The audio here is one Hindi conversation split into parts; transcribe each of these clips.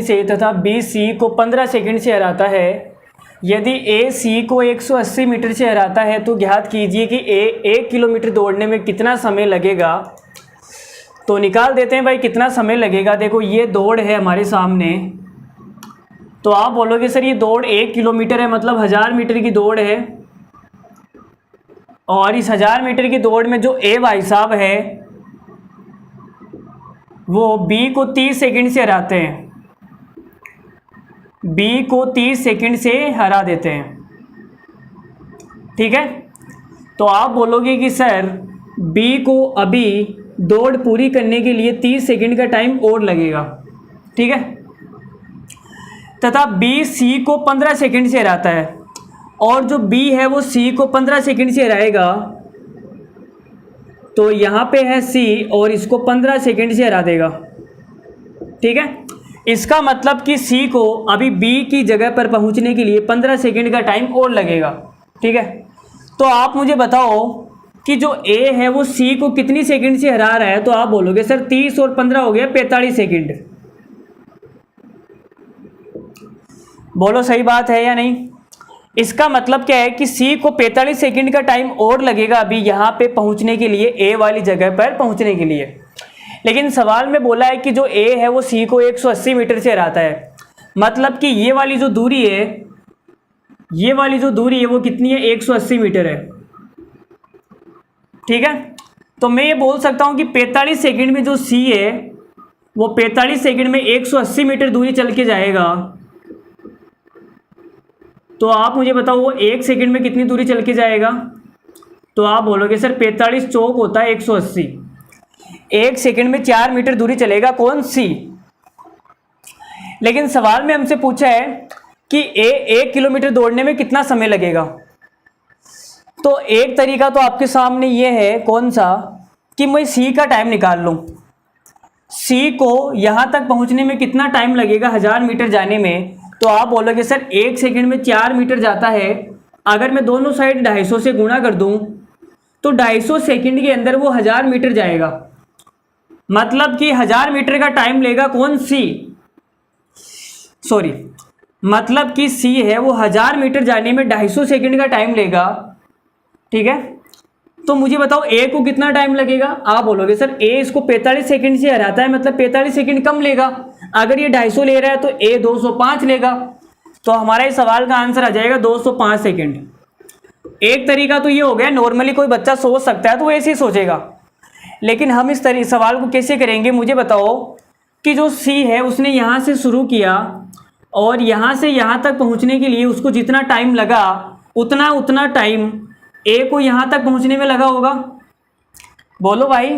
से तथा बी सी को 15 सेकंड से हराता है। यदि ए सी को 180 मीटर से हराता है तो ज्ञात कीजिए कि ए 1 किलोमीटर दौड़ने में कितना समय लगेगा। तो निकाल देते हैं भाई कितना समय लगेगा। देखो ये दौड़ है हमारे सामने, तो आप बोलोगे सर ये दौड़ 1 किलोमीटर है, मतलब 1000 मीटर की दौड़ है, और इस 1000 मीटर की दौड़ में जो ए भाई साहब है वो बी को 30 सेकंड से हराते हैं, बी को 30 सेकंड से हरा देते हैं। ठीक है, तो आप बोलोगे कि सर बी को अभी दौड़ पूरी करने के लिए 30 सेकंड का टाइम और लगेगा। ठीक है, तथा बी सी को 15 सेकंड से हराता है, और जो बी है वो सी को 15 सेकंड से हराएगा। तो यहाँ पे है सी और इसको 15 सेकंड से हरा देगा। ठीक है, इसका मतलब कि सी को अभी बी की जगह पर पहुँचने के लिए 15 सेकंड का टाइम और लगेगा। ठीक है, तो आप मुझे बताओ कि जो ए है वो सी को कितनी सेकंड से हरा रहा है। तो आप बोलोगे सर 30 और 15 हो गया 45 सेकंड। बोलो सही बात है या नहीं। इसका मतलब क्या है कि सी को 45 सेकंड का टाइम और लगेगा अभी यहाँ पे पहुँचने के लिए, ए वाली जगह पर पहुँचने के लिए। लेकिन सवाल में बोला है कि जो ए है वो सी को 180 मीटर से हराता है, मतलब कि ये वाली जो दूरी है, ये वाली जो दूरी है वो कितनी है, 180 मीटर है। ठीक है, तो मैं ये बोल सकता हूँ कि 45 सेकंड में जो सी है वो 45 सेकंड में 180 मीटर दूरी चल के जाएगा। तो आप मुझे बताओ वो 1 सेकंड में कितनी दूरी चल के जाएगा। तो आप बोलोगे सर 45 चौक होता है 180, 1 सेकंड में 4 मीटर दूरी चलेगा कौन, सी। लेकिन सवाल में हमसे पूछा है कि ए 1 किलोमीटर दौड़ने में कितना समय लगेगा। तो एक तरीका तो आपके सामने ये है, कौन सा, कि मैं सी का टाइम निकाल लूँ। सी को यहाँ तक पहुँचने में कितना टाइम लगेगा 1000 मीटर जाने में। तो आप बोलोगे सर 1 सेकंड में 4 मीटर जाता है, अगर मैं दोनों साइड 250 से गुणा कर दूं तो 250 सेकंड के अंदर वो 1000 मीटर जाएगा, मतलब कि 1000 मीटर का टाइम लेगा कौन, सी। सॉरी, मतलब कि सी है वो 1000 मीटर जाने में 250 सेकंड का टाइम लेगा। ठीक है, तो मुझे बताओ ए को कितना टाइम लगेगा। आप बोलोगे सर ए इसको 45 सेकंड से हराता है, मतलब 45 सेकंड कम लेगा। अगर ये 250 ले रहा है तो ए 205 लेगा। तो हमारा इस सवाल का आंसर आ जाएगा 205 सेकंड। एक तरीका तो ये हो गया, नॉर्मली कोई बच्चा सोच सकता है तो वो ऐसे ही सोचेगा, लेकिन हम इस सवाल को कैसे करेंगे। मुझे बताओ कि जो सी है उसने यहाँ से शुरू किया और यहाँ से यहाँ तक पहुँचने के लिए उसको जितना टाइम लगा उतना टाइम ए को यहाँ तक पहुँचने में लगा होगा। बोलो भाई,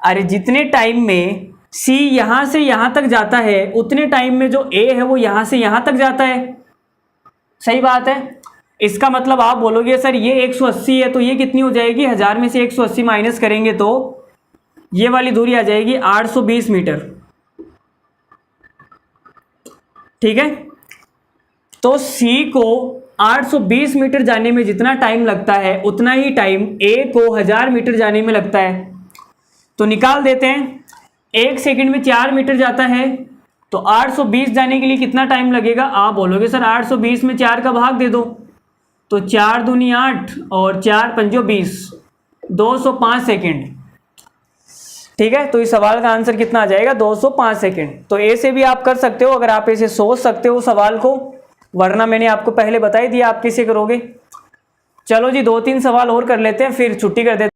अरे जितने टाइम में सी यहाँ से यहाँ तक जाता है उतने टाइम में जो ए है वो यहाँ से यहाँ तक जाता है। सही बात है। इसका मतलब आप बोलोगे सर ये 180 है तो ये कितनी हो जाएगी, 1000 में से 180 माइनस करेंगे तो ये वाली दूरी आ जाएगी 820 मीटर। ठीक है, तो सी को 820 मीटर जाने में जितना टाइम लगता है उतना ही टाइम ए को 1000 मीटर जाने में लगता है। तो निकाल देते हैं, 1 सेकंड में 4 मीटर जाता है तो 820 जाने के लिए कितना टाइम लगेगा। आप बोलोगे सर 820 में 4 का भाग दे दो, तो 4 दूनी 8 और 4 पंजो 20, 205 सेकंड। ठीक है, तो इस सवाल का आंसर कितना आ जाएगा, 205 सेकंड। तो ए से भी आप कर सकते हो अगर आप ऐसे सोच सकते हो सवाल को, वरना मैंने आपको पहले बता ही दिया आप कैसे करोगे। चलो जी 2-3 सवाल और कर लेते हैं फिर छुट्टी कर देते हैं।